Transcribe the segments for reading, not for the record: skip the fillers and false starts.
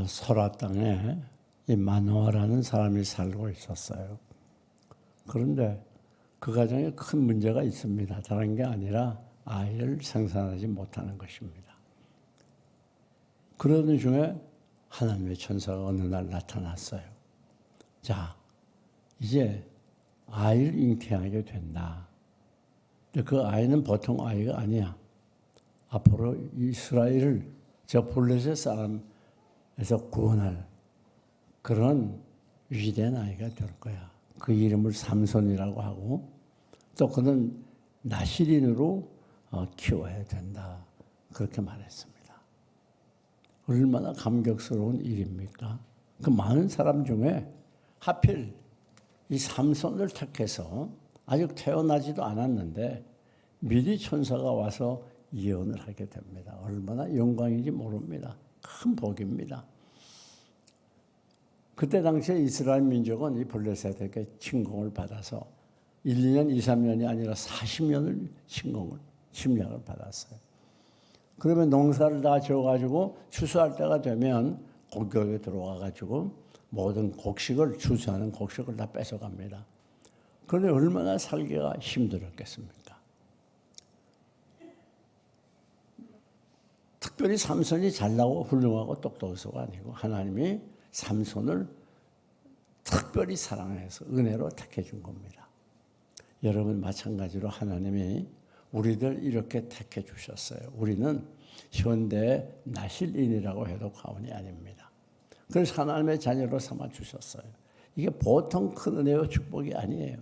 소라 땅에 이 마노아라는 사람이 살고 있었어요. 그런데 그 가정에 큰 문제가 있습니다. 다른 게 아니라 아이를 생산하지 못하는 것입니다. 그러던 중에 하나님의 천사가 어느 날 나타났어요. 자, 이제 아이를 잉태하게 된다. 근데 그 아이는 보통 아이가 아니야. 앞으로 이스라엘을 저 블레셋 사람에서 구원할 그런 위대한 아이가 될 거야. 그 이름을 삼손이라고 하고 또 그는 나실인으로 키워야 된다. 그렇게 말했습니다. 얼마나 감격스러운 일입니까? 그 많은 사람 중에 하필 이 삼손을 택해서 아직 태어나지도 않았는데 미리 천사가 와서 예언을 하게 됩니다. 얼마나 영광인지 모릅니다. 큰 복입니다. 그때 당시에 이스라엘 민족은 이 블레셋에게 침공을 받아서 1, 2년, 2, 3년이 아니라 40년을 침략을 받았어요. 그러면 농사를 다 지어가지고 추수할 때가 되면 공격에 들어와가지고 모든 곡식을 추수하는 곡식을 다 뺏어갑니다. 그런데 얼마나 살기가 힘들었겠습니까? 특별히 삼손이 잘나고 훌륭하고 똑똑해서가 아니고 하나님이 삼손을 특별히 사랑해서 은혜로 택해 준 겁니다. 여러분 마찬가지로 하나님이 우리들 이렇게 택해 주셨어요. 우리는 현대의 나실인이라고 해도 과언이 아닙니다. 그래서 하나님의 자녀로 삼아 주셨어요. 이게 보통 큰 은혜와 축복이 아니에요.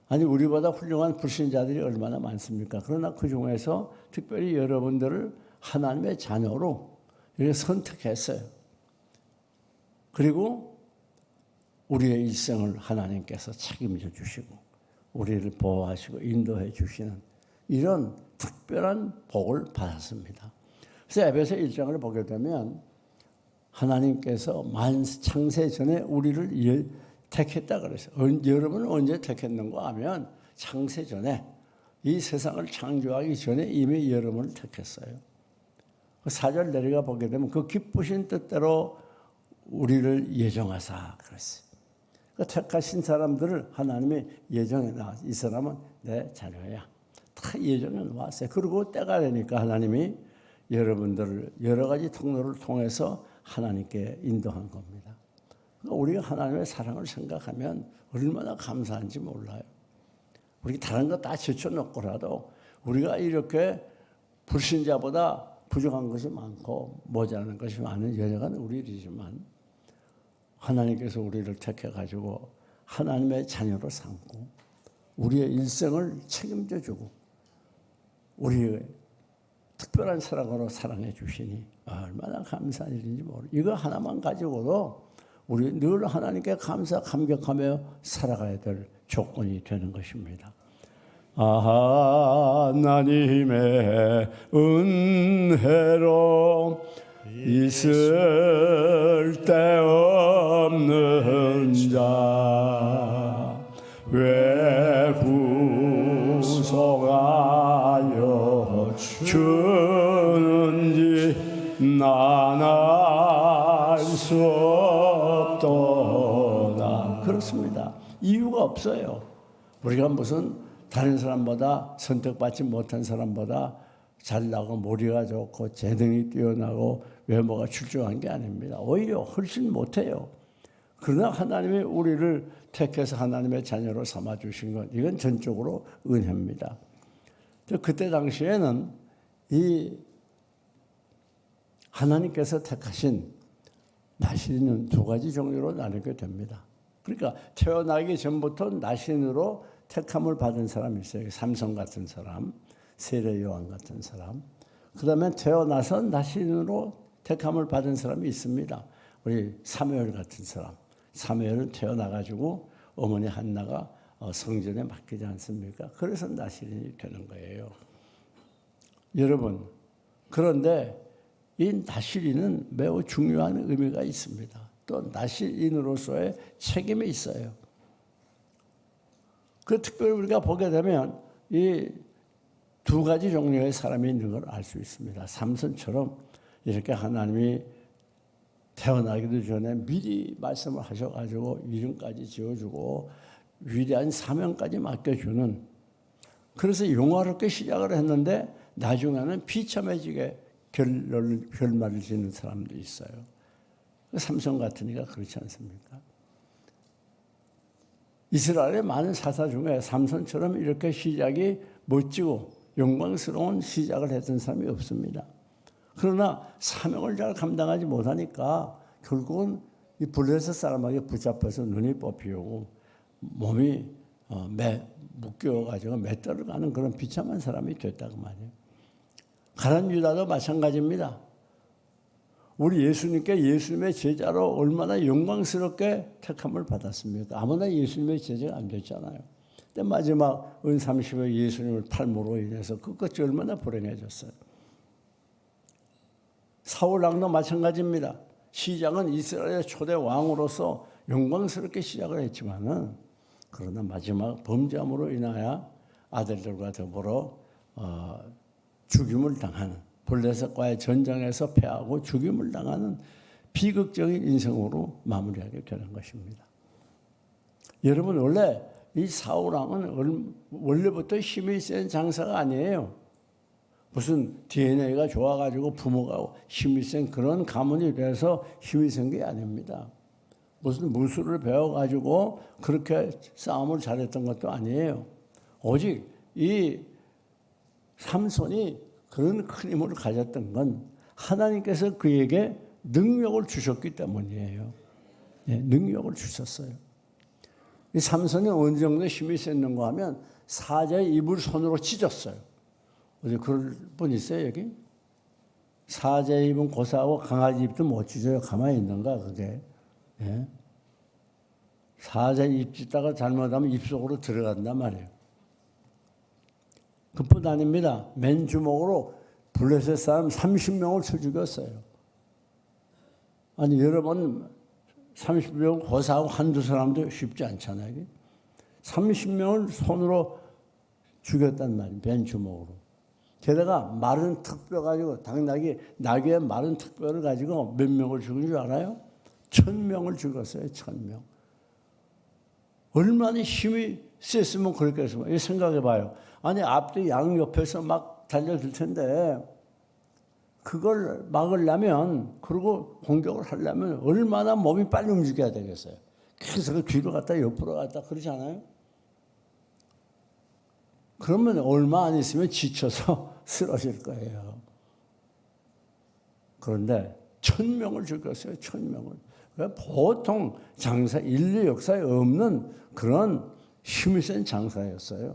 아니 우리보다 훌륭한 불신자들이 얼마나 많습니까? 그러나 그 중에서 특별히 여러분들을 하나님의 자녀로 이렇게 선택했어요. 그리고 우리의 일생을 하나님께서 책임져 주시고 우리를 보호하시고 인도해 주시는 이런 특별한 복을 받았습니다. 그래서 에베소 1장을 보게 되면 하나님께서 창세 전에 우리를 택했다 그랬어요. 여러분은 언제 택했는가 하면 창세 전에 이 세상을 창조하기 전에 이미 여러분을 택했어요. 4절 내려가 보게 되면 그 기쁘신 뜻대로 우리를 예정하사 그랬어요. 그 택하신 사람들을 하나님이 예정해 놔. 이 사람은 내 자녀야. 다 예정해 놓았어요. 그리고 때가 되니까 하나님이 여러분들을 여러 가지 통로를 통해서 하나님께 인도한 겁니다. 그러니까 우리가 하나님의 사랑을 생각하면 얼마나 감사한지 몰라요. 우리 다른 거 다 제쳐놓고라도 우리가 이렇게 불신자보다 부족한 것이 많고 모자라는 것이 많은 여정은 우리이지만 하나님께서 우리를 택해가지고 하나님의 자녀로 삼고 우리의 일생을 책임져 주고 우리의 특별한 사랑으로 사랑해 주시니 얼마나 감사한 일인지 모르겠어요. 이거 하나만 가지고도 우리 늘 하나님께 감격하며 살아가야 될 조건이 되는 것입니다. 하나님의 은혜로 있을 데 없는 자 왜 구속하여 주는지 난 알 수 없도다. 그렇습니다. 이유가 없어요. 우리가 무슨 다른 사람보다 선택받지 못한 사람보다 잘나고 머리가 좋고 재능이 뛰어나고 외모가 출중한 게 아닙니다. 오히려 훨씬 못해요. 그러나 하나님이 우리를 택해서 하나님의 자녀로 삼아주신 것 이건 전적으로 은혜입니다. 그때 당시에는 이 하나님께서 택하신 나신은 두 가지 종류로 나누게 됩니다. 그러니까 태어나기 전부터 나신으로 택함을 받은 사람이 있어요. 삼손 같은 사람, 세례 요한 같은 사람. 그 다음에 태어나서 나신으로 택함을 받은 사람이 있습니다. 우리 사무엘 같은 사람. 사무엘은 태어나가지고 어머니 한나가 성전에 맡기지 않습니까? 그래서 나신이 되는 거예요. 여러분, 그런데 이 나실인은 매우 중요한 의미가 있습니다. 또 나실인으로서의 책임이 있어요. 그 특별히 우리가 보게 되면 이 두 가지 종류의 사람이 있는 걸 알 수 있습니다. 삼손처럼 이렇게 하나님이 태어나기도 전에 미리 말씀을 하셔가지고 이름까지 지어주고 위대한 사명까지 맡겨주는, 그래서 용화롭게 시작을 했는데 나중에는 비참해지게 결말을 짓는 사람도 있어요. 삼손 같으니까 그렇지 않습니까? 이스라엘의 많은 사사 중에 삼손처럼 이렇게 시작이 멋지고 영광스러운 시작을 했던 사람이 없습니다. 그러나 사명을 잘 감당하지 못하니까 결국은 이 블레셋 사람에게 붙잡혀서 눈이 뽑히고 몸이 묶여가지고 맷돌을 가는 그런 비참한 사람이 됐다고 말이에요. 가룟 유다도 마찬가지입니다. 우리 예수님께 예수님의 제자로 얼마나 영광스럽게 택함을 받았습니까? 아무나 예수님의 제자가 안 됐잖아요. 근데 마지막 은30에 예수님을 팔므로 인해서 끝까지 얼마나 불행해졌어요. 사울 왕도 마찬가지입니다. 시작은 이스라엘의 초대 왕으로서 영광스럽게 시작을 했지만은 그러나 마지막 범죄함으로 인하여 아들들과 더불어 죽임을 당하는, 블레셋과의 전쟁에서 패하고 죽임을 당하는 비극적인 인생으로 마무리하게 되는 것입니다. 여러분, 원래 이 사울 왕은 원래부터 힘이 센 장사가 아니에요. 무슨 DNA가 좋아가지고 부모가 힘이 센 그런 가문이 돼서 힘이 센 게 아닙니다. 무슨 무술을 배워가지고 그렇게 싸움을 잘했던 것도 아니에요. 오직 이 삼손이 그런 큰 힘을 가졌던 건 하나님께서 그에게 능력을 주셨기 때문이에요. 네, 능력을 주셨어요. 이 삼손이 어느 정도 힘이 셌는가 하면 사자의 입을 손으로 찢었어요. 어디 그럴 분 있어요, 여기? 사자의 입은 고사하고 강아지 입도 못 찢어요. 가만히 있는가, 그게? 예? 사자의 입 찢다가 잘못하면 입속으로 들어간단 말이에요. 그뿐 아닙니다. 맨 주먹으로 블레셋 사람 30명을 쳐 죽였어요. 아니, 여러분 30명 고사하고 한두 사람도 쉽지 않잖아요. 30명을 손으로 죽였단 말이에요. 맨 주먹으로. 게다가 마른 턱뼈 가지고, 나귀의 마른 턱뼈를 가지고 몇 명을 죽은 줄 알아요? 1000명을 죽였어요. 1000명. 얼마나 힘이 셌으면 그랬겠습니까? 생각해 봐요. 아니, 앞뒤 양 옆에서 막 달려들 텐데 그걸 막으려면, 그리고 공격을 하려면 얼마나 몸이 빨리 움직여야 되겠어요. 계속 그 뒤로 갔다 옆으로 갔다 그러지 않아요? 그러면 얼마 안 있으면 지쳐서 쓰러질 거예요. 그런데 1000명을 죽였어요. 1000명을. 보통 장사, 인류 역사에 없는 그런 힘이 센 장사였어요.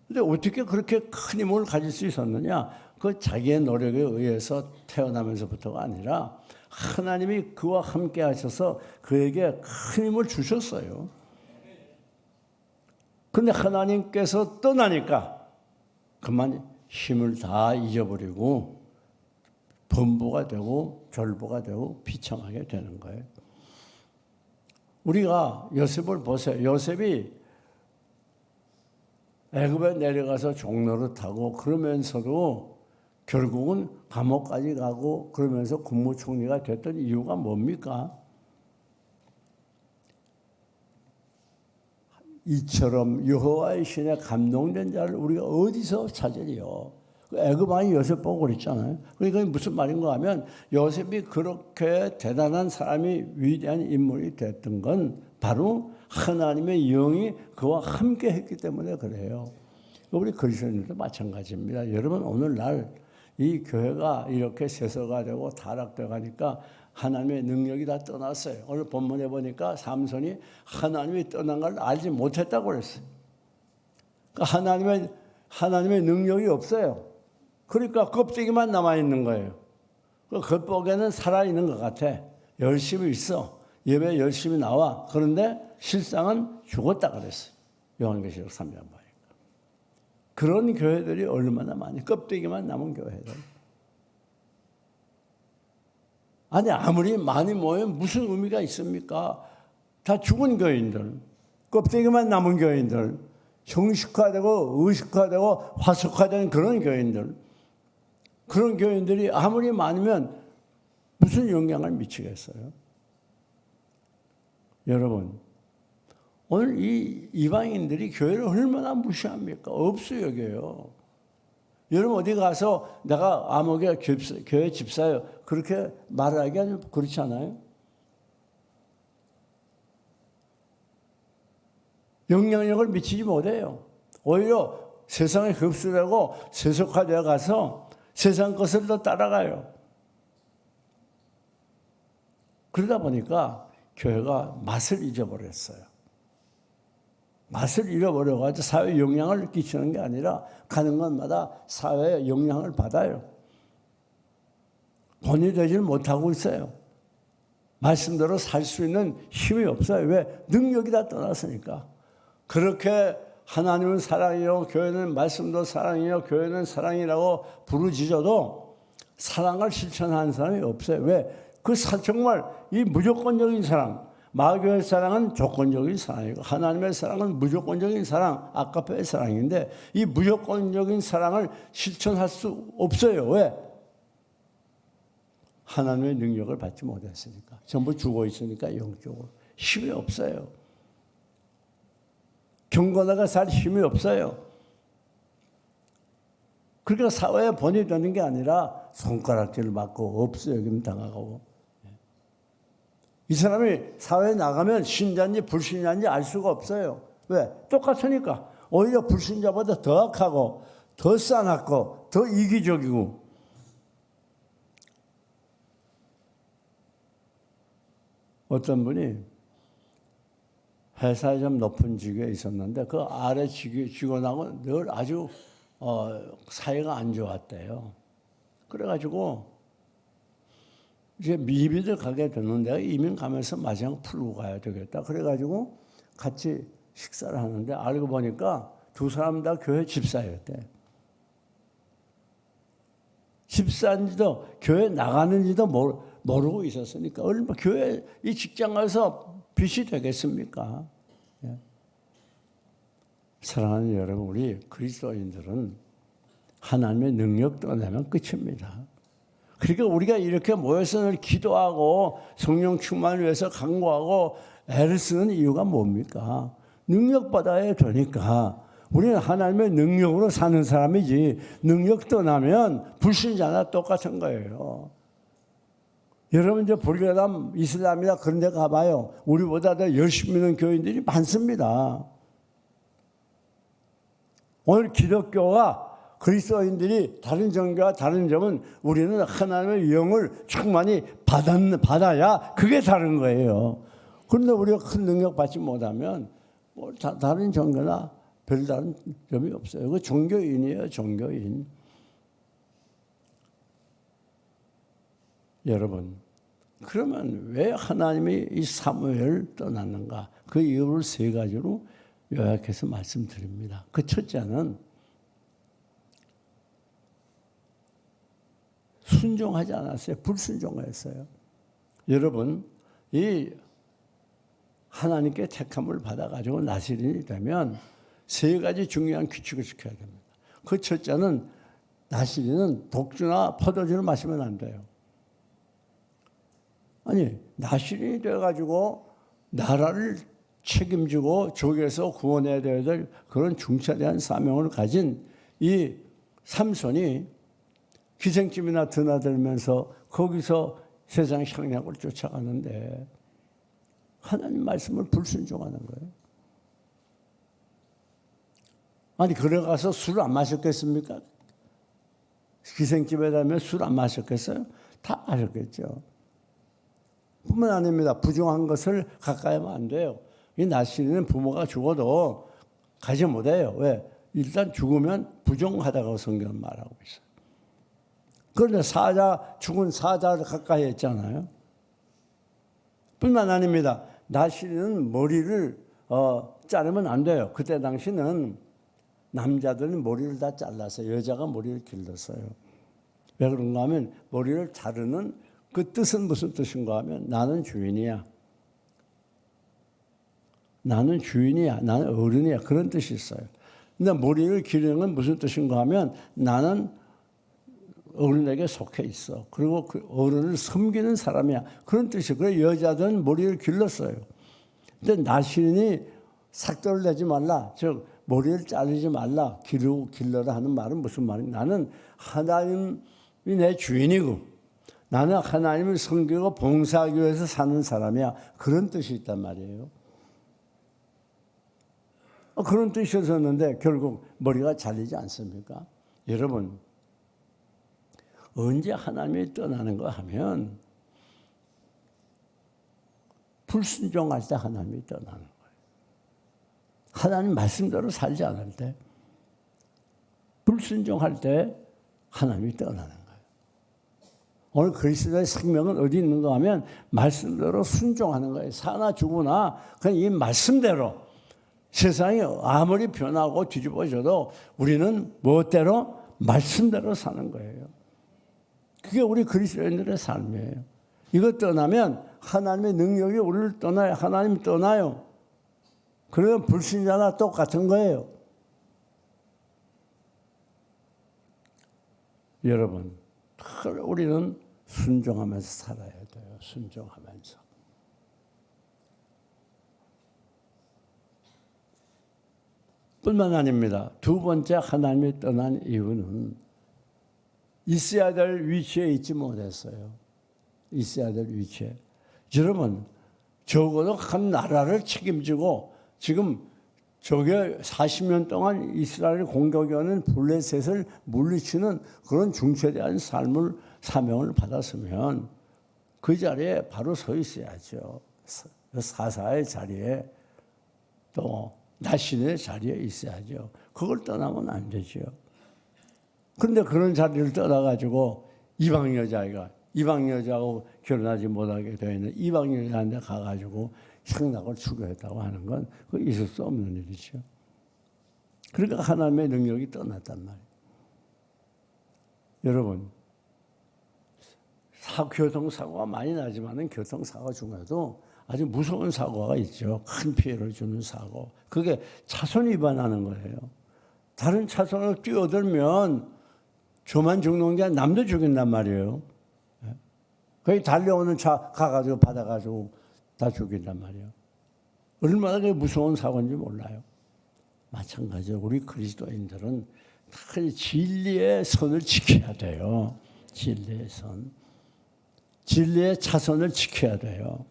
근데 어떻게 그렇게 큰 힘을 가질 수 있었느냐? 그 자기의 노력에 의해서 태어나면서부터가 아니라 하나님이 그와 함께 하셔서 그에게 큰 힘을 주셨어요. 근데 하나님께서 떠나니까 그만 힘을 다 잊어버리고 범부가 되고 절부가 되고 비참하게 되는 거예요. 우리가 요셉을 보세요. 요셉이 애굽에 내려가서 종노릇하고 그러면서도 결국은 감옥까지 가고 그러면서 국무총리가 됐던 이유가 뭡니까? 이처럼 여호와의 신에 감동된 자를 우리가 어디서 찾으리요? 애굽 왕이 요셉 보고 그랬잖아요. 그러니까 무슨 말인가 하면 요셉이 그렇게 대단한 사람이, 위대한 인물이 됐던 건 바로 하나님의 영이 그와 함께 했기 때문에 그래요. 우리 그리스도인들도 마찬가지입니다. 여러분, 오늘날 이 교회가 이렇게 세서가 되고 타락되어 가니까 하나님의 능력이 다 떠났어요. 오늘 본문에 보니까 삼손이 하나님이 떠난 걸 알지 못했다고 그랬어요. 그러니까 하나님의 능력이 없어요. 그러니까 껍데기만 남아있는 거예요. 그 겉보기에는 살아있는 것 같아. 열심히 있어. 예배 열심히 나와. 그런데 실상은 죽었다 그랬어요. 요한계시록 3장 보니까. 그런 교회들이 얼마나 많이, 껍데기만 남은 교회들. 아니, 아무리 많이 모이면 무슨 의미가 있습니까? 다 죽은 교인들, 껍데기만 남은 교인들, 형식화되고 의식화되고 화석화된 그런 교인들. 그런 교인들이 아무리 많으면 무슨 영향을 미치겠어요? 여러분, 오늘 이 이방인들이 교회를 얼마나 무시합니까? 없어 여겨요. 여러분 어디 가서 내가 아무개 교회 집사요 그렇게 말하기 아니면 그렇지 않아요? 영향력을 미치지 못해요. 오히려 세상에 흡수되고 세속화되어 가서 세상 것을 더 따라가요. 그러다 보니까 교회가 맛을 잊어버렸어요. 맛을 잃어버려가지고 사회에 영향을 끼치는 게 아니라 가는 곳마다 사회에 영향을 받아요. 본이 되질 못하고 있어요. 말씀대로 살 수 있는 힘이 없어요. 왜? 능력이 다 떠났으니까. 그렇게 하나님은 사랑이요, 교회는 말씀도 사랑이요, 교회는 사랑이라고 부르짖어도 사랑을 실천하는 사람이 없어요. 왜? 정말 이 무조건적인 사랑, 마교의 사랑은 조건적인 사랑이고 하나님의 사랑은 무조건적인 사랑, 아까페의 사랑인데 이 무조건적인 사랑을 실천할 수 없어요. 왜? 하나님의 능력을 받지 못했으니까. 전부 죽어 있으니까 영적으로. 힘이 없어요. 경건하게 살 힘이 없어요. 그러니까 사회에 본이 되는 게 아니라 손가락질을 받고 없어여김 당하고. 이 사람이 사회에 나가면 신자인지 불신자인지 알 수가 없어요. 왜? 똑같으니까. 오히려 불신자보다 더 악하고 더 싸납고 더 이기적이고. 어떤 분이 회사에 좀 높은 직위에 있었는데 그 아래 직원하고 늘 아주 사이가 안 좋았대요. 그래가지고 이제 이민을 가게 됐는데 이민 가면서 마지막 풀고 가야 되겠다. 그래가지고 같이 식사를 하는데 알고 보니까 두 사람 다 교회 집사였대. 집사인지도 교회 나가는지도 모르고 있었으니까 얼마 교회 이 직장 가서 빚이 되겠습니까? 예. 사랑하는 여러분, 우리 그리스도인들은 하나님의 능력 떠나면 끝입니다. 그러니까 우리가 이렇게 모여서 늘 기도하고 성령 충만을 위해서 간구하고 애를 쓰는 이유가 뭡니까? 능력 받아야 되니까. 우리는 하나님의 능력으로 사는 사람이지 능력 떠나면 불신자나 똑같은 거예요. 여러분 이제 불교다 이슬람이다 그런 데 가봐요. 우리보다 더 열심히 있는 교인들이 많습니다. 오늘 기독교와 그리스도인들이 다른 종교와 다른 점은 우리는 하나님의 영을 충만히 받아야 그게 다른 거예요. 그런데 우리가 큰 능력 받지 못하면 다른 종교나 별다른 점이 없어요. 그 종교인이에요, 종교인. 여러분, 그러면 왜 하나님이 이 사무엘을 떠났는가? 그 이유를 세 가지로 요약해서 말씀드립니다. 그 첫째는 순종하지 않았어요. 불순종했어요. 여러분, 이 하나님께 택함을 받아가지고 나시린이 되면 세 가지 중요한 규칙을 지켜야 됩니다. 그 첫째는 나시린은 독주나 포도주를 마시면 안 돼요. 아니, 나시린이 돼가지고 나라를 책임지고 적에서 구원해야 될 그런 중차대한 사명을 가진 이 삼손이 기생집이나 드나들면서 거기서 세상 향락을 쫓아가는데 하나님 말씀을 불순종하는 거예요. 아니, 그래가서 술 안 마셨겠습니까? 기생집에 가면 술 안 마셨겠어요? 다 마셨겠죠. 뿐만 아닙니다. 부정한 것을 가까이 하면 안 돼요. 이 나시린은 부모가 죽어도 가지 못해요. 왜? 일단 죽으면 부정하다고 성경은 말하고 있어요. 그런데 죽은 사자를 가까이 했잖아요. 뿐만 아닙니다. 나시린은 머리를 자르면 안 돼요. 그때 당시는 남자들은 머리를 다 잘라서 여자가 머리를 길렀어요. 왜 그런가 하면 머리를 자르는 그 뜻은 무슨 뜻인가 하면 나는 주인이야. 나는 주인이야. 나는 어른이야. 그런 뜻이 있어요. 근데 머리를 기르는 건 무슨 뜻인가 하면 나는 어른에게 속해 있어. 그리고 그 어른을 섬기는 사람이야. 그런 뜻이에요. 그래서 여자들은 머리를 길렀어요. 근데 나시린이 삭도를 내지 말라. 즉 머리를 자르지 말라. 길러라 하는 말은 무슨 말이냐. 나는 하나님이 내 주인이고 나는 하나님을 섬기고 봉사하기 위해서 사는 사람이야. 그런 뜻이 있단 말이에요. 그런 뜻이었는데 결국 머리가 잘리지 않습니까? 여러분, 언제 하나님이 떠나는가 하면 불순종할 때 하나님이 떠나는 거예요. 하나님 말씀대로 살지 않을 때, 불순종할 때 하나님이 떠나는 거예요. 오늘 그리스도의 생명은 어디 있는가 하면 말씀대로 순종하는 거예요. 사나 죽으나 그냥 이 말씀대로 세상이 아무리 변하고 뒤집어져도 우리는 무엇대로? 말씀대로 사는 거예요. 그게 우리 그리스도인들의 삶이에요. 이거 떠나면 하나님의 능력이 우리를 떠나요. 하나님 떠나요. 그러면 불신자나 똑같은 거예요. 여러분, 우리는 순종하면서 살아야 돼요. 순종하면서. 뿐만 아닙니다. 두 번째 하나님이 떠난 이유는 있어야 될 위치에 있지 못했어요. 있어야 될 위치에. 여러분, 적어도 한 나라를 책임지고 지금 저게 40년 동안 이스라엘 공격하는 블레셋을 물리치는 그런 중체대한 사명을 받았으면 그 자리에 바로 서 있어야죠. 사사의 자리에 또 나신의 자리에 있어야죠. 그걸 떠나면 안 되죠. 그런데 그런 자리를 떠나가지고 이방 여자하고 결혼하지 못하게 되어 있는 이방 여자한테 가가지고 형락을 추구했다고 하는 건 그 있을 수 없는 일이죠. 그러니까 하나님의 능력이 떠났단 말이에요. 여러분, 교통사고가 많이 나지만 교통사고 중에도 아주 무서운 사고가 있죠. 큰 피해를 주는 사고. 그게 차선 위반하는 거예요. 다른 차선으로 뛰어들면 저만 죽는 게 아니라 남도 죽인단 말이에요. 거기 달려오는 차 가가지고 받아가지고 다 죽인단 말이에요. 얼마나 그게 무서운 사고인지 몰라요. 마찬가지로 우리 그리스도인들은 진리의 선을 지켜야 돼요. 진리의 선. 진리의 차선을 지켜야 돼요.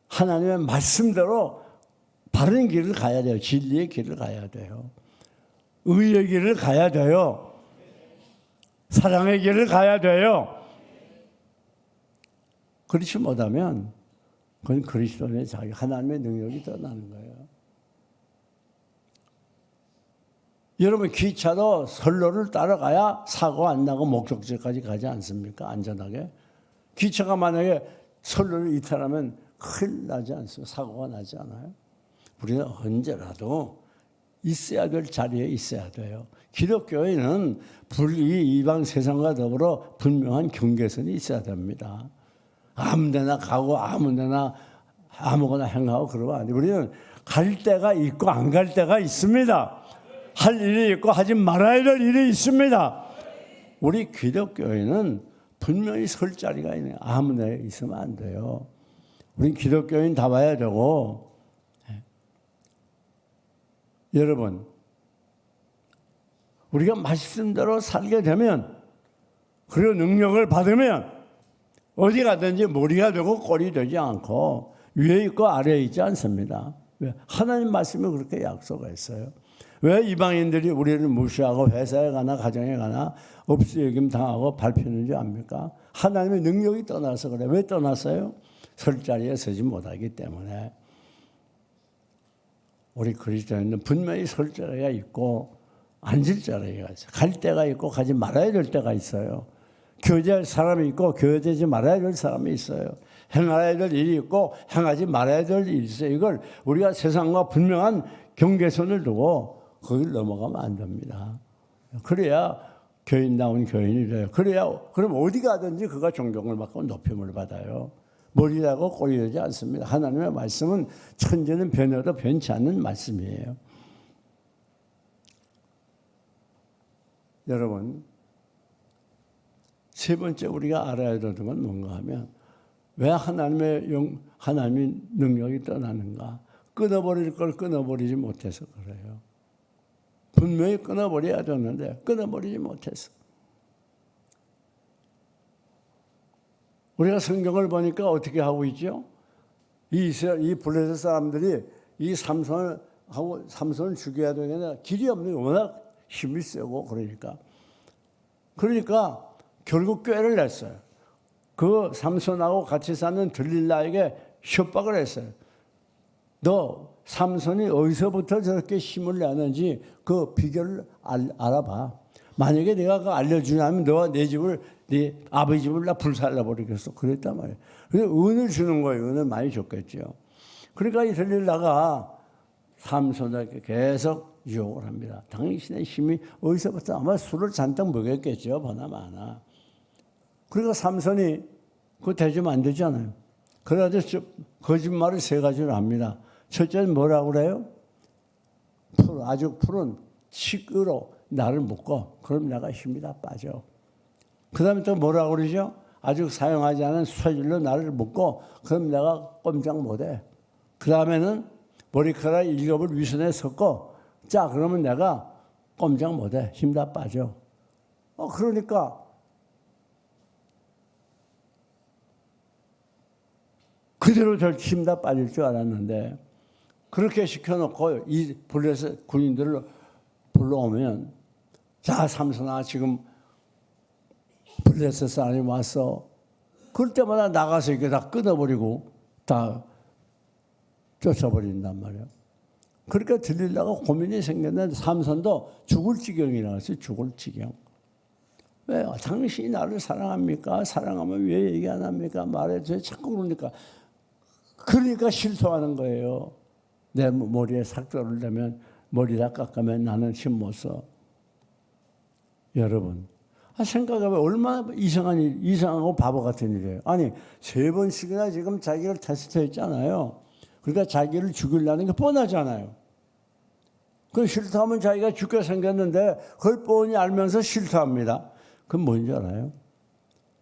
하나님의 말씀대로 바른 길을 가야 돼요. 진리의 길을 가야 돼요. 의의 길을 가야 돼요. 사랑의 길을 가야 돼요. 그렇지 못하면 그건 그리스도의 자기 하나님의 능력이 떠나는 거예요. 여러분, 기차도 선로를 따라가야 사고 안 나고 목적지까지 가지 않습니까? 안전하게. 기차가 만약에 선로를 이탈하면 큰일 나지 않습니까? 사고가 나지 않아요? 우리는 언제라도 있어야 될 자리에 있어야 돼요. 기독교에는 이방 세상과 더불어 분명한 경계선이 있어야 됩니다. 아무 데나 가고 아무 데나 아무거나 행하고 그러면 안 돼요. 우리는 갈 데가 있고 안 갈 데가 있습니다. 할 일이 있고 하지 말아야 될 일이 있습니다. 우리 기독교에는 분명히 설 자리가 있네요. 아무 데 있으면 안 돼요. 우린 기독교인 다 봐야 되고. 여러분, 우리가 말씀대로 살게 되면, 그리고 능력을 받으면 어디 가든지 머리가 되고 꼴이 되지 않고 위에 있고 아래에 있지 않습니다. 왜? 하나님 말씀이 그렇게 약속했어요. 왜 이방인들이 우리를 무시하고 회사에 가나 가정에 가나 업수여김 당하고 밟히는지 압니까? 하나님의 능력이 떠나서 그래. 왜 떠났어요? 설 자리에 서지 못하기 때문에. 우리 그리스도인은 분명히 설 자리가 있고 앉을 자리가 있어요. 갈 때가 있고 가지 말아야 될 때가 있어요. 교제할 사람이 있고 교제하지 말아야 될 사람이 있어요. 행해야 될 일이 있고 행하지 말아야 될 일이 있어요. 이걸 우리가 세상과 분명한 경계선을 두고 거길 넘어가면 안 됩니다. 그래야 교인다운 교인이 돼요. 그래야 그럼 어디 가든지 그가 존경을 받고 높임을 받아요. 머리라고 꼴이 되지 않습니다. 하나님의 말씀은 천재는 변해도 변치 않는 말씀이에요. 여러분, 세 번째 우리가 알아야 되는 건 뭔가 하면 왜 하나님의 능력이 떠나는가? 끊어버릴 걸 끊어버리지 못해서 그래요. 분명히 끊어버려야 되는데 끊어버리지 못해서. 우리가 성경을 보니까 어떻게 하고 있죠? 이 블레셋 사람들이 이 삼손을 죽여야 되겠냐? 길이 없는 게 워낙 힘이 세고 그러니까 결국 꾀를 냈어요. 그 삼손하고 같이 사는 들릴라에게 협박을 했어요. 너 삼손이 어디서부터 저렇게 힘을 내는지 그 비결을 알아봐. 만약에 내가 그거 알려주냐면 너와 내 집을, 네 아버지 집을 나 불살라버리겠어. 그랬단 말이에요. 그래서 은을 주는 거예요. 은을 많이 줬겠죠. 그러니까 이 들릴라가 삼손에게 계속 유혹을 합니다. 당신의 힘이 어디서부터 아마 술을 잔뜩 먹였겠죠. 보나마나. 그러니까 삼손이 그거 대주면 안 되잖아요. 그래서 거짓말을 세 가지를 합니다. 첫째는 뭐라고 그래요? 아주 푸른 칡으로 나를 묶어. 그럼 내가 힘이 다 빠져. 그 다음에 또 뭐라고 그러죠? 아직 사용하지 않은 쇠줄로 나를 묶고 그럼 내가 꼼짝 못해. 그 다음에는 머리카락 7을 위선에 섞고 자 그러면 내가 꼼짝 못해. 힘 다 빠져. 그러니까 그대로 저 힘 다 빠질 줄 알았는데 그렇게 시켜놓고 이 블레셋 군인들을 불러오면 자 삼손아 지금 블레셋 사람이 왔어. 그럴 때마다 나가서 이렇게 다 끊어버리고 다 쫓아버린단 말이야. 그러니까 들릴라가 고민이 생겼는데 삼손도 죽을 지경이 나왔어요. 죽을 지경. 왜? 당신이 나를 사랑합니까? 사랑하면 왜 얘기 안 합니까? 말해줘요. 자꾸 그러니까 실토하는 거예요. 내 머리에 삭도를 내면 머리 다 깎으면 나는 힘 못 써. 여러분 생각해보면 얼마나 이상하고 바보 같은 일이에요. 아니 3번씩이나 지금 자기를 테스트했잖아요. 그러니까 자기를 죽이려는 게 뻔하잖아요. 그 실토하면 자기가 죽게 생겼는데 그걸 뻔히 알면서 실토합니다. 그건 뭔지 알아요?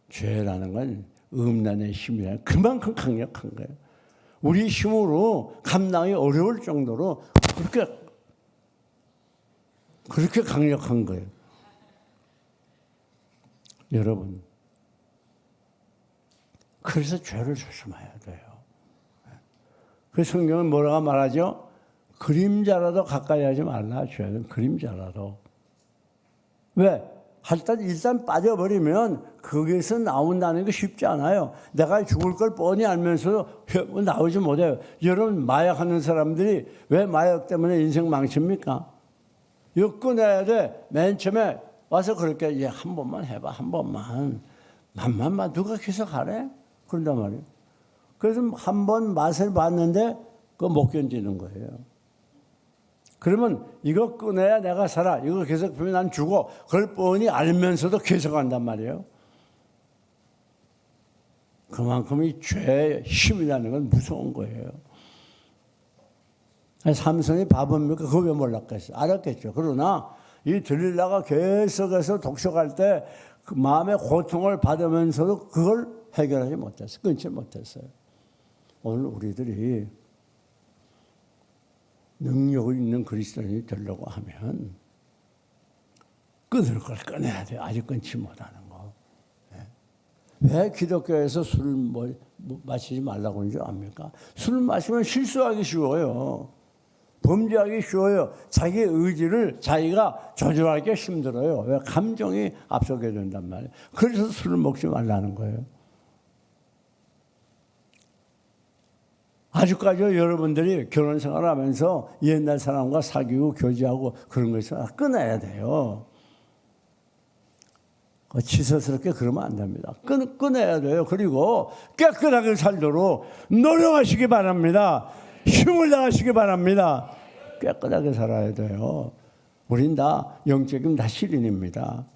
죄라는 건 음란의 힘이라 그만큼 강력한 거예요. 우리 힘으로 감당이 어려울 정도로 그렇게 강력한 거예요. 여러분, 그래서 죄를 조심해야 돼요. 그 성경은 뭐라고 말하죠? 그림자라도 가까이 하지 말라. 죄는 그림자라도. 왜? 일단 빠져버리면 거기서 나온다는 게 쉽지 않아요. 내가 죽을 걸 뻔히 알면서도 나오지 못해요. 여러분 마약하는 사람들이 왜 마약 때문에 인생 망칩니까? 이거 끊어야 돼. 맨 처음에 와서 그렇게 한 번만 해봐. 한 번만. 만만만 누가 계속 하래? 그런단 말이에요. 그래서 한 번 맛을 봤는데 그거 못 견디는 거예요. 그러면 이거 끊어야 내가 살아. 이거 계속 보면 난 죽어. 그걸 뻔히 알면서도 계속 한단 말이에요. 그만큼 이 죄의 힘이라는 건 무서운 거예요. 삼손이 바보입니까? 그거 왜 몰랐겠어요? 알았겠죠. 그러나 이 들릴라가 계속해서 독촉할 때 그 마음의 고통을 받으면서도 그걸 해결하지 못했어요. 끊지 못했어요. 오늘 우리들이 능력이 있는 그리스도인이 되려고 하면 끊을 걸 끊어야 돼요. 아직 끊지 못하는 거. 왜 기독교에서 술을 마시지 말라고 하는 줄 압니까? 술 마시면 실수하기 쉬워요. 범죄하기 쉬워요. 자기 의지를 자기가 조절하기 힘들어요. 왜? 감정이 앞서게 된단 말이에요. 그래서 술을 먹지 말라는 거예요. 아직까지 여러분들이 결혼 생활을 하면서 옛날 사람과 사귀고 교제하고 그런 것을 끊어야 돼요. 치서스럽게 그러면 안 됩니다. 끊어야 돼요. 그리고 깨끗하게 살도록 노력하시기 바랍니다. 힘을 다하시기 바랍니다. 깨끗하게 살아야 돼요. 우린 다 영적인 다 시린입니다.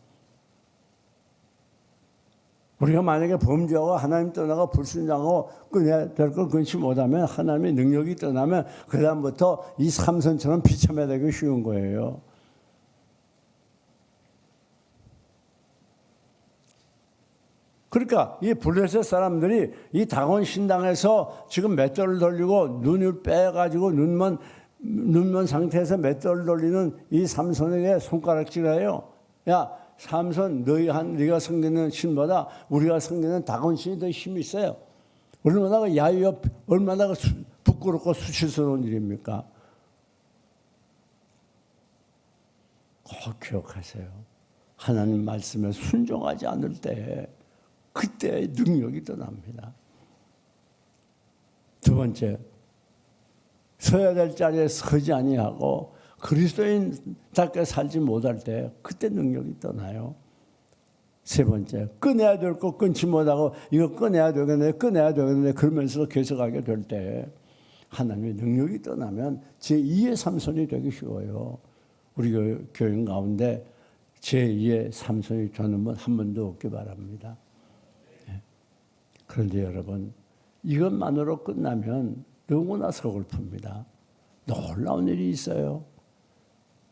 우리가 만약에 범죄하고 하나님 떠나고 불순종하고 끊어야 될 걸 끊지 못하면 하나님의 능력이 떠나면 그 다음부터 이 삼손처럼 비참해야 되기 쉬운 거예요. 그러니까 이 블레셋 사람들이 이 다곤 신당에서 지금 맷돌을 돌리고 눈을 빼가지고 눈먼 상태에서 맷돌을 돌리는 이 삼손에게 손가락질해요. 야, 삼손, 네가 섬기는 신보다 우리가 섬기는 다곤 신이 더 힘이 있어요. 얼마나 야유업, 얼마나 부끄럽고 수치스러운 일입니까? 꼭 기억하세요. 하나님 말씀에 순종하지 않을 때 그때 능력이 떠납니다. 두 번째, 서야 될 자리에 서지 아니하고 그리스도인답게 살지 못할 때 그때 능력이 떠나요. 세 번째, 끊어야 될 거 끊지 못하고 이거 끊어야 되겠네 그러면서 계속하게 될 때 하나님의 능력이 떠나면 제2의 삼손이 되기 쉬워요. 우리 교인 가운데 제2의 삼손이 되는 분 한 번도 없기 바랍니다. 그런데 여러분, 이것만으로 끝나면 너무나 서글픕니다. 놀라운 일이 있어요.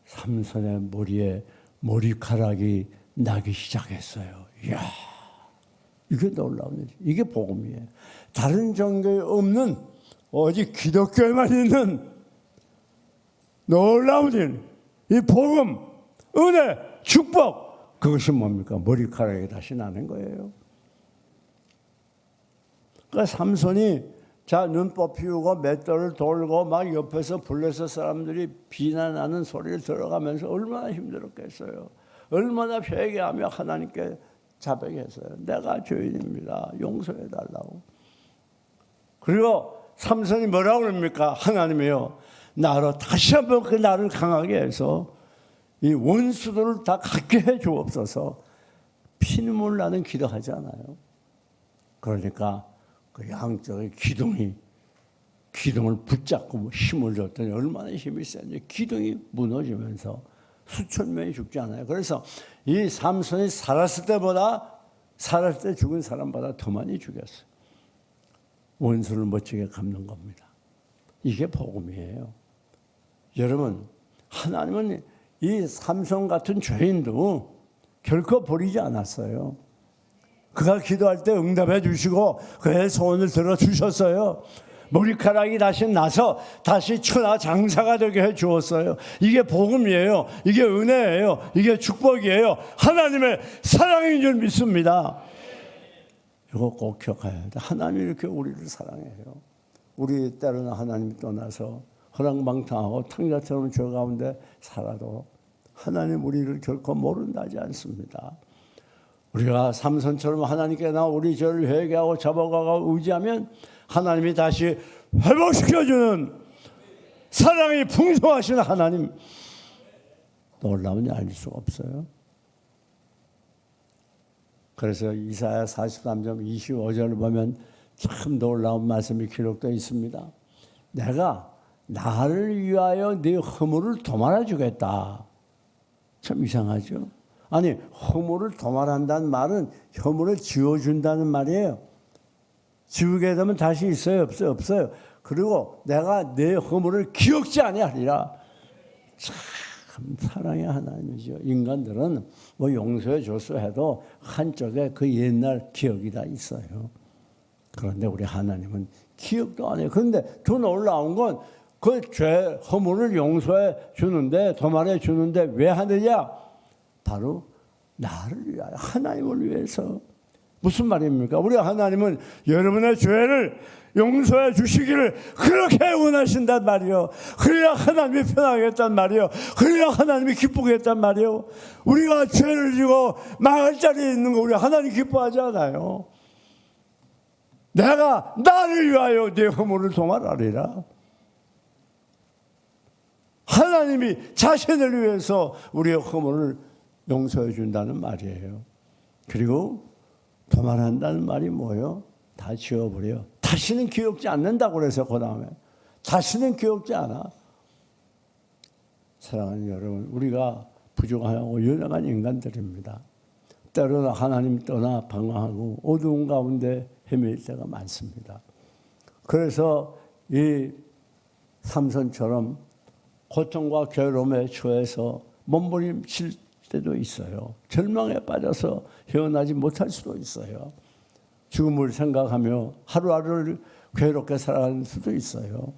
삼손의 머리에 머리카락이 나기 시작했어요. 이야, 이게 놀라운 일이에요. 이게 복음이에요. 다른 종교에 없는 오직 기독교에만 있는 놀라운 일, 이 복음, 은혜, 축복, 그것이 뭡니까? 머리카락이 다시 나는 거예요. 그러니까 삼손이 눈 뽑히고 맷돌을 돌고 막 옆에서 블레셋 사람들이 비난하는 소리를 들어가면서 얼마나 힘들었겠어요. 얼마나 회개하며 하나님께 자백했어요. 내가 죄인입니다. 용서해 달라고. 그리고 삼손이 뭐라고 그럽니까? 하나님이요, 나로 다시 한번 그 나를 강하게 해서 이 원수들을 다 갖게 해 주옵소서. 피눈물 나는 기도하지 않아요. 그러니까 그 양쪽의 기둥을 붙잡고 힘을 줬더니 얼마나 힘이 센지 기둥이 무너지면서 수천 명이 죽지 않아요. 그래서 이 삼손이 살았을 때 죽은 사람보다 더 많이 죽였어요. 원수를 멋지게 갚는 겁니다. 이게 복음이에요. 여러분, 하나님은 이 삼손 같은 죄인도 결코 버리지 않았어요. 그가 기도할 때 응답해 주시고 그의 소원을 들어주셨어요. 머리카락이 다시 나서 다시 천하 장사가 되게 해 주었어요. 이게 복음이에요. 이게 은혜예요. 이게 축복이에요. 하나님의 사랑인 줄 믿습니다. 이거 꼭 기억해야 돼. 하나님이 이렇게 우리를 사랑해요. 우리 때로는 하나님이 떠나서 허랑방탕하고 탕자처럼 죄 가운데 살아도 하나님 우리를 결코 모른다 하지 않습니다. 우리가 삼손처럼 하나님께 우리 죄를 회개하고 잡아가고 의지하면 하나님이 다시 회복시켜주는 사랑이 풍성하신 하나님, 놀라운지 알 수가 없어요. 그래서 이사야 43장 25절을 보면 참 놀라운 말씀이 기록되어 있습니다. 내가 나를 위하여 네 허물을 도말해 주겠다. 참 이상하죠. 아니, 허물을 도말한다는 말은 허물을 지워준다는 말이에요. 지우게 되면 다시 있어요? 없어요? 없어요. 그리고 내가 내 허물을 기억지 아니하리라. 참 사랑의 하나님이죠. 인간들은 뭐 용서해 줬어 해도 한쪽에 그 옛날 기억이 다 있어요. 그런데 우리 하나님은 기억도 안 해요. 그런데 더 놀라운 건 그 죄 허물을 용서해 주는데, 도말해 주는데 왜 하느냐? 바로 나를 위하여, 하나님을 위해서. 무슨 말입니까? 우리 하나님은 여러분의 죄를 용서해 주시기를 그렇게 원하신단 말이요. 그래야 하나님이 편하겠단 말이요. 그래야 하나님이 기쁘겠단 말이요. 우리가 죄를 지고 망할 자리에 있는 거 우리 하나님 기뻐하지 않아요. 내가 나를 위하여 네 허물을 도말하리라. 하나님이 자신을 위해서 우리의 허물을 용서해 준다는 말이에요. 그리고 도말한다는 말이 뭐예요? 다 지워버려. 다시는 기억지 않는다고 그래서 그 다음에 다시는 기억지 않아. 사랑하는 여러분, 우리가 부족하고 연약한 인간들입니다. 때로는 하나님 떠나 방황하고 어두운 가운데 헤맬 때가 많습니다. 그래서 이 삼손처럼 고통과 괴로움에 처해서 몸부림칠 때도 있어요. 절망에 빠져서 헤어나지 못할 수도 있어요. 죽음을 생각하며 하루하루를 괴롭게 살아가는 수도 있어요.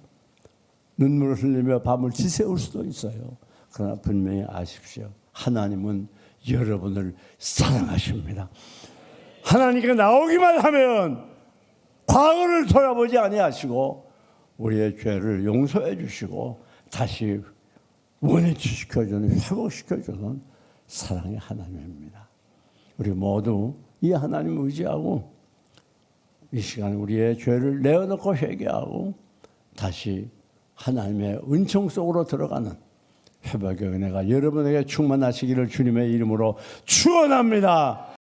눈물을 흘리며 밤을 지새울 수도 있어요. 그러나 분명히 아십시오. 하나님은 여러분을 사랑하십니다. 하나님께 나오기만 하면 과거를 돌아보지 아니하시고 우리의 죄를 용서해 주시고 다시 원위치시켜주는, 회복시켜주는 사랑의 하나님입니다. 우리 모두 이 하나님을 의지하고 이 시간 우리의 죄를 내어놓고 회개하고 다시 하나님의 은총 속으로 들어가는 회복의 은혜가 여러분에게 충만하시기를 주님의 이름으로 축원합니다.